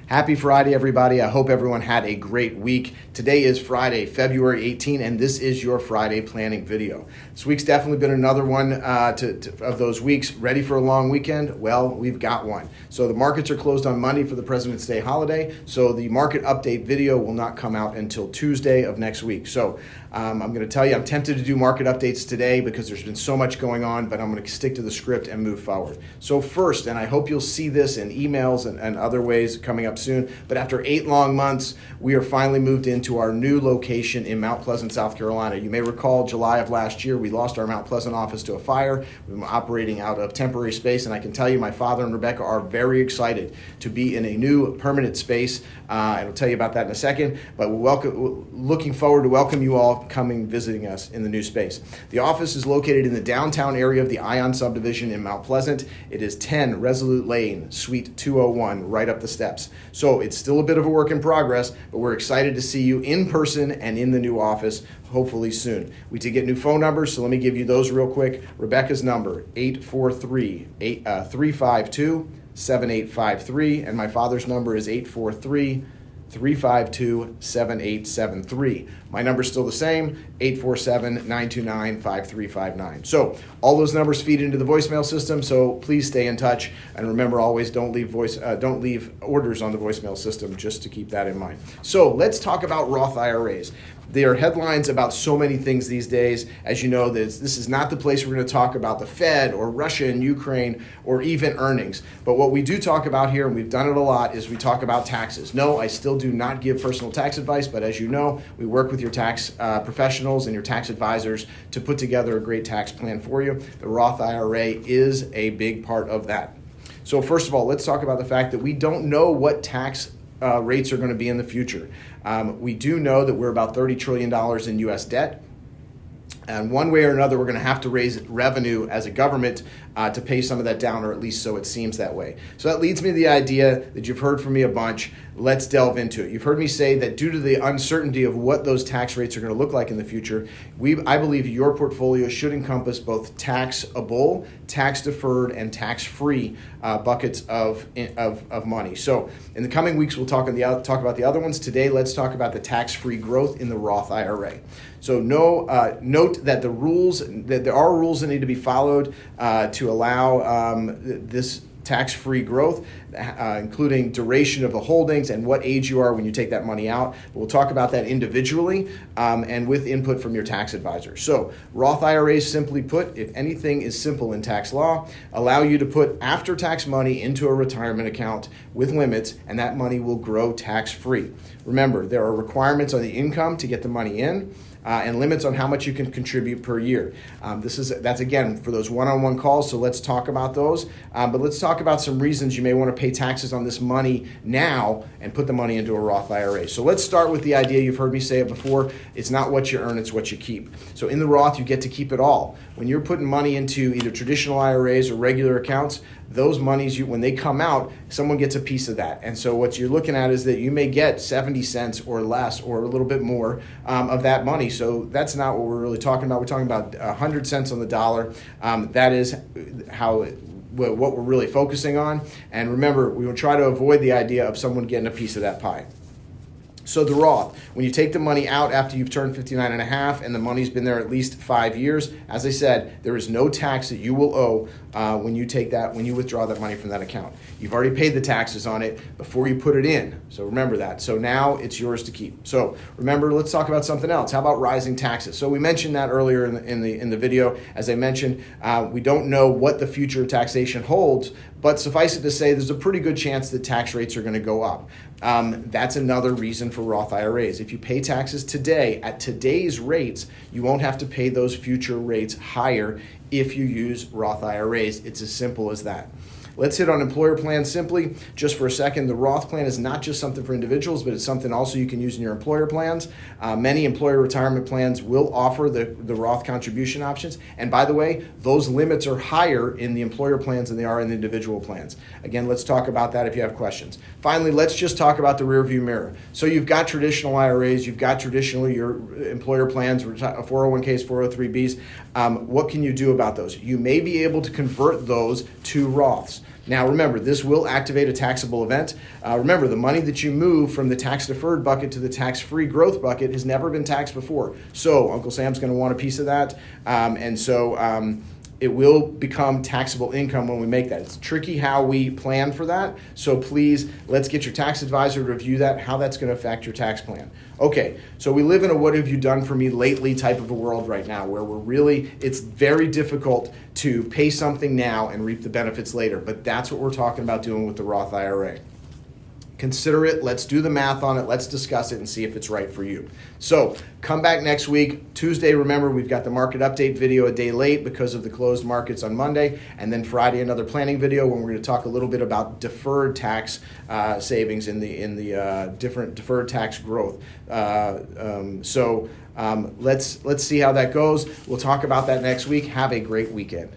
Happy Friday, everybody. I hope everyone had a great week. Today is Friday, February 18, and this is your Friday planning video. This week's definitely been another one of those weeks. Ready for a long weekend? Well, we've got one. So the markets are closed on Monday for the President's Day holiday, so the market update video will not come out until Tuesday of next week. So I'm going to tell you, I'm tempted to do market updates today because there's been so much going on, but I'm going to stick to the script and move forward. So first, and I hope you'll see this in emails and other ways coming up soon, but after 8 long months, we are finally moved into our new location in Mount Pleasant, South Carolina. You may recall July of last year, we lost our Mount Pleasant office to a fire. We've been operating out of temporary space, and I can tell you my father and Rebecca are very excited to be in a new permanent space. I'll tell you about that in a second, but we're looking forward to welcome you all coming visiting us in the new space. The office is located in the downtown area of the Ion subdivision in Mount Pleasant. It is 10 Resolute Lane, Suite 201, right up the steps. So it's still a bit of a work in progress, but we're excited to see you in person and in the new office, hopefully soon. We did get new phone numbers, so let me give you those real quick. Rebecca's number, 843-352-7853, and my father's number is 843-352-7873. My number's still the same, 847-929-5359. So all those numbers feed into the voicemail system, so please stay in touch. And remember, always don't leave orders on the voicemail system, just to keep that in mind. So let's talk about Roth IRAs. There are headlines about so many things these days. As you know, this is not the place we're going to talk about the Fed or Russia and Ukraine or even earnings. But what we do talk about here, and we've done it a lot, is we talk about taxes. No, I still do not give personal tax advice, but as you know, we work with your tax professionals and your tax advisors to put together a great tax plan for you. The Roth IRA is a big part of that. So first of all, let's talk about the fact that we don't know what tax rates are going to be in the future. We do know that we're about $30 trillion in U.S. debt. And one way or another, we're going to have to raise revenue as a government to pay some of that down, or at least so it seems that way. So that leads me to the idea that you've heard from me a bunch. Let's delve into it. You've heard me say that due to the uncertainty of what those tax rates are going to look like in the future, I believe your portfolio should encompass both taxable, tax-deferred, and tax-free buckets of money. So in the coming weeks, we'll talk about the other ones. Today, let's talk about the tax-free growth in the Roth IRA. So note that there are rules that need to be followed to allow this tax-free growth, including duration of the holdings and what age you are when you take that money out. We'll talk about that individually and with input from your tax advisor. So Roth IRAs, simply put, if anything is simple in tax law, allow you to put after-tax money into a retirement account with limits, and that money will grow tax-free. Remember, there are requirements on the income to get the money in, and limits on how much you can contribute per year. That's again for those one-on-one calls, so let's talk about those. But let's talk about some reasons you may want to pay taxes on this money now and put the money into a Roth IRA. So let's start with the idea, you've heard me say it before, it's not what you earn, it's what you keep. So in the Roth, you get to keep it all. When you're putting money into either traditional IRAs or regular accounts, those monies, when they come out, someone gets a piece of that. And so what you're looking at is that you may get 70 cents or less or a little bit more of that money. So that's not what we're really talking about. We're talking about 100 cents on the dollar. That is what we're really focusing on. And remember, we will try to avoid the idea of someone getting a piece of that pie. So the Roth, when you take the money out after you've turned 59 and a half and the money's been there at least 5 years, as I said, there is no tax that you will owe when you withdraw that money from that account. You've already paid the taxes on it before you put it in. So remember that. So now it's yours to keep. So remember, let's talk about something else. How about rising taxes? So we mentioned that earlier in the video. As I mentioned, we don't know what the future taxation holds, but suffice it to say, there's a pretty good chance that tax rates are going to go up. That's another reason for Roth IRAs. If you pay taxes today at today's rates, you won't have to pay those future rates higher if you use Roth IRAs. It's as simple as that. Let's hit on employer plans simply just for a second. The Roth plan is not just something for individuals, but it's something also you can use in your employer plans. Many employer retirement plans will offer the Roth contribution options. And by the way, those limits are higher in the employer plans than they are in the individual plans. Again, let's talk about that if you have questions. Finally, let's just talk about the rearview mirror. So you've got traditional IRAs, you've got traditionally your employer plans, 401ks, 403bs. What can you do about those? You may be able to convert those to Roths. Now remember, this will activate a taxable event. Remember, the money that you move from the tax-deferred bucket to the tax-free growth bucket has never been taxed before. So Uncle Sam's going to want a piece of that. It will become taxable income when we make that. It's tricky how we plan for that. So please, let's get your tax advisor to review that, how that's going to affect your tax plan. Okay, so we live in a what have you done for me lately type of a world right now where it's very difficult to pay something now and reap the benefits later. But that's what we're talking about doing with the Roth IRA. Consider it. Let's do the math on it. Let's discuss it and see if it's right for you. So come back next week. Tuesday, remember, we've got the market update video a day late because of the closed markets on Monday. And then Friday, another planning video when we're going to talk a little bit about deferred tax savings in the different deferred tax growth. Let's see how that goes. We'll talk about that next week. Have a great weekend.